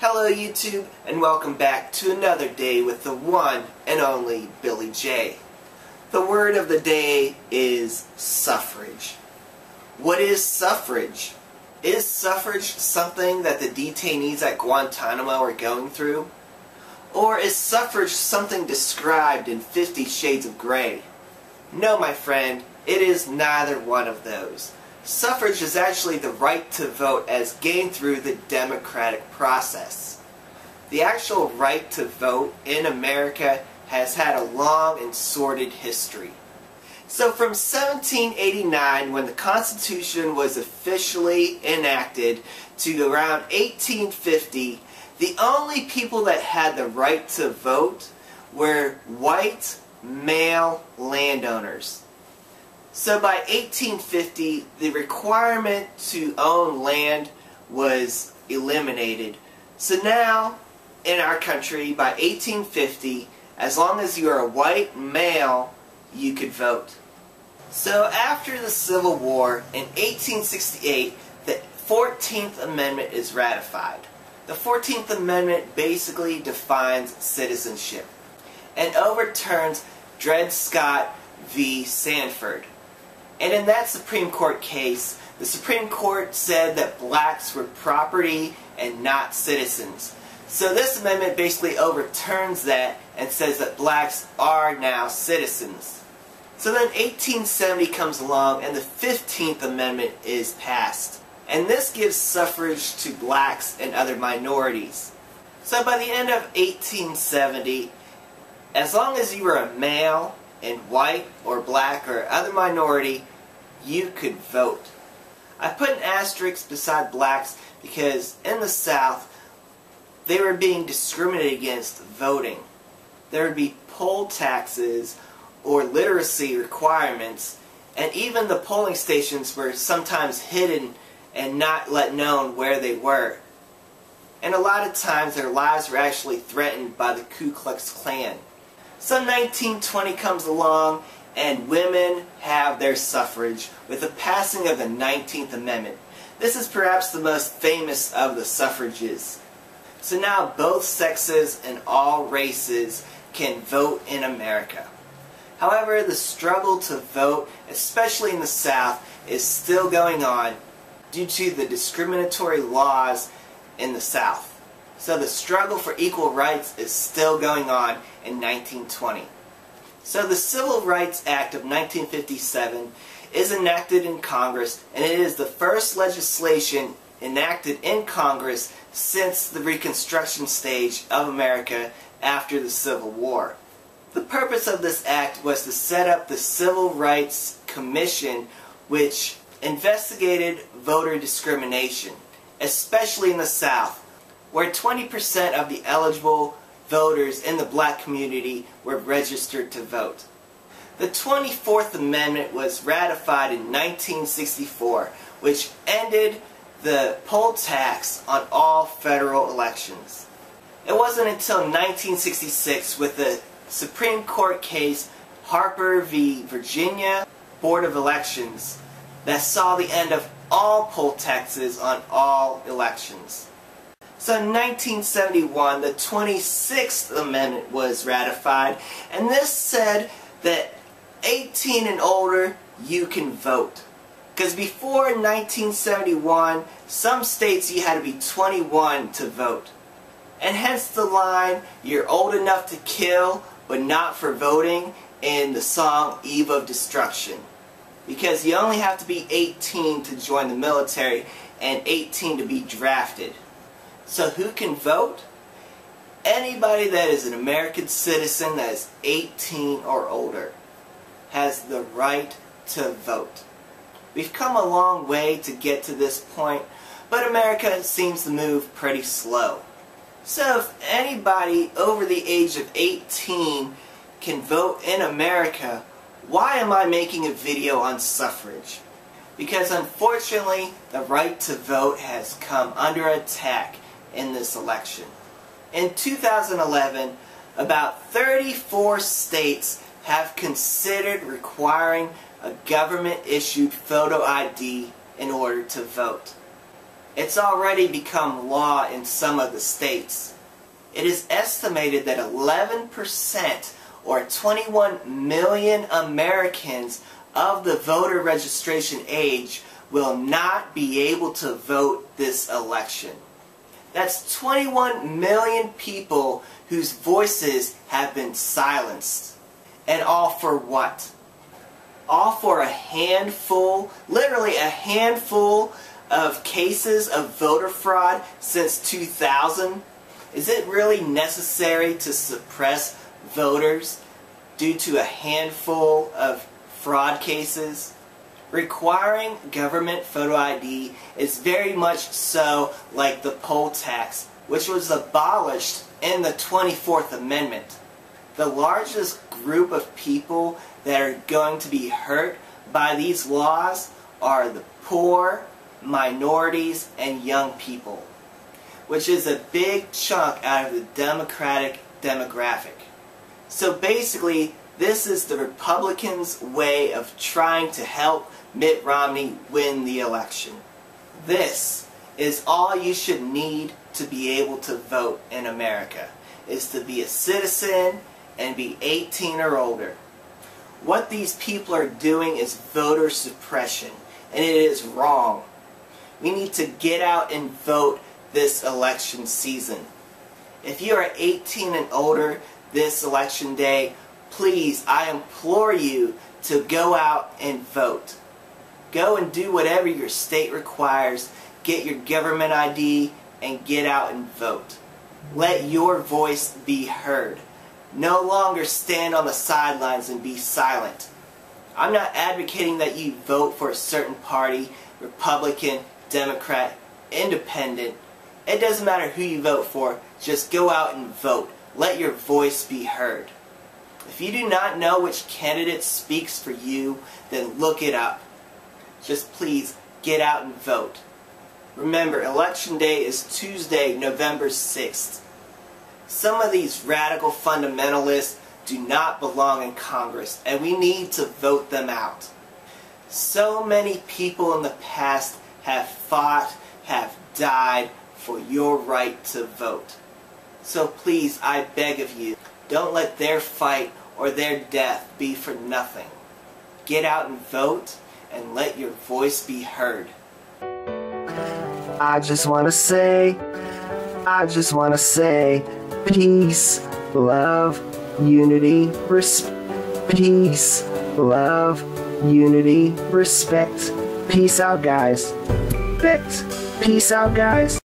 Hello YouTube, and welcome back to another day with the one and only Billy J. The word of the day is suffrage. What is suffrage? Is suffrage something that the detainees at Guantanamo are going through? Or is suffrage something described in 50 Shades of Grey? No, my friend, it is neither one of those. Suffrage is actually the right to vote as gained through the democratic process. The actual right to vote in America has had a long and sordid history. So from 1789, when the Constitution was officially enacted, to around 1850, the only people that had the right to vote were white male landowners. So by 1850, the requirement to own land was eliminated. So now, in our country, by 1850, as long as you are a white male, you could vote. So after the Civil War, in 1868, the 14th Amendment is ratified. The 14th Amendment basically defines citizenship and overturns Dred Scott v. Sanford. And in that Supreme Court case, the Supreme Court said that blacks were property and not citizens. So this amendment basically overturns that and says that blacks are now citizens. So then 1870 comes along and the 15th Amendment is passed. And this gives suffrage to blacks and other minorities. So by the end of 1870, as long as you were a male and white or black or other minority, you could vote. I put an asterisk beside blacks because in the South, they were being discriminated against voting. There would be poll taxes or literacy requirements, and even the polling stations were sometimes hidden and not let known where they were. And a lot of times their lives were actually threatened by the Ku Klux Klan. So 1920 comes along and women have their suffrage with the passing of the 19th Amendment. This is perhaps the most famous of the suffrages. So now both sexes and all races can vote in America. However, the struggle to vote, especially in the South, is still going on due to the discriminatory laws in the South. So the struggle for equal rights is still going on in 1920. So the Civil Rights Act of 1957 is enacted in Congress, and it is the first legislation enacted in Congress since the Reconstruction stage of America after the Civil War. The purpose of this act was to set up the Civil Rights Commission, which investigated voter discrimination, especially in the South, where 20% of the eligible voters in the black community were registered to vote. The 24th Amendment was ratified in 1964, which ended the poll tax on all federal elections. It wasn't until 1966 with the Supreme Court case Harper v. Virginia Board of Elections that saw the end of all poll taxes on all elections. So in 1971, the 26th Amendment was ratified, and this said that 18 and older, you can vote. Because before 1971, some states you had to be 21 to vote. And hence the line, you're old enough to kill, but not for voting, in the song Eve of Destruction. Because you only have to be 18 to join the military and 18 to be drafted. So who can vote? Anybody that is an American citizen that is 18 or older has the right to vote. We've come a long way to get to this point, but America seems to move pretty slow. So if anybody over the age of 18 can vote in America, why am I making a video on suffrage? Because unfortunately, the right to vote has come under attack in this election. In 2011, about 34 states have considered requiring a government-issued photo ID in order to vote. It's already become law in some of the states. It is estimated that 11% or 21 million Americans of the voter registration age will not be able to vote this election. That's 21 million people whose voices have been silenced. And all for what? All for a handful, literally a handful of cases of voter fraud since 2000? Is it really necessary to suppress voters due to a handful of fraud cases? Requiring government photo ID is very much so like the poll tax, which was abolished in the 24th Amendment. The largest group of people that are going to be hurt by these laws are the poor, minorities, and young people, which is a big chunk out of the Democratic demographic. So basically, this is the Republicans' way of trying to help Mitt Romney win the election. This is all you should need to be able to vote in America, is to be a citizen and be 18 or older. What these people are doing is voter suppression, and it is wrong. We need to get out and vote this election season. If you are 18 and older this election day, please, I implore you to go out and vote. Go and do whatever your state requires. Get your government ID and get out and vote. Let your voice be heard. No longer stand on the sidelines and be silent. I'm not advocating that you vote for a certain party, Republican, Democrat, Independent. It doesn't matter who you vote for. Just go out and vote. Let your voice be heard. If you do not know which candidate speaks for you, then look it up. Just please get out and vote. Remember, Election Day is Tuesday, November 6th. Some of these radical fundamentalists do not belong in Congress, and we need to vote them out. So many people in the past have fought, have died for your right to vote. So please, I beg of you, don't let their fight or their death be for nothing. Get out and vote, and let your voice be heard. I just want to say, peace, love, unity, peace, love, unity, respect. Peace out, guys. Peace out, guys.